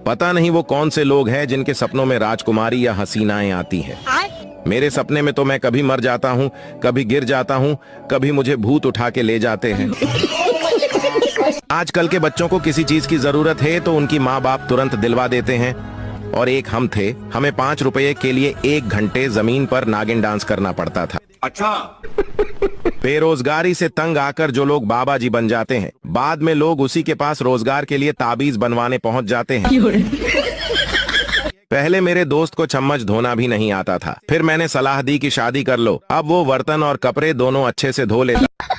पता नहीं वो कौन से लोग हैं जिनके सपनों में राजकुमारी या हसीनाएं आती हैं। मेरे सपने में तो मैं कभी मर जाता हूँ, कभी गिर जाता हूँ, कभी मुझे भूत उठा के ले जाते हैं। आजकल के बच्चों को किसी चीज की जरूरत है तो उनकी माँ बाप तुरंत दिलवा देते हैं। और एक हम थे, हमें 5 रुपए के लिए 1 घंटे जमीन पर नागिन डांस करना पड़ता था। अच्छा। बेरोजगारी से तंग आकर जो लोग बाबा जी बन जाते हैं, बाद में लोग उसी के पास रोजगार के लिए ताबीज बनवाने पहुंच जाते हैं। पहले मेरे दोस्त को चम्मच धोना भी नहीं आता था, फिर मैंने सलाह दी कि शादी कर लो। अब वो बर्तन और कपड़े दोनों अच्छे से धो लेता।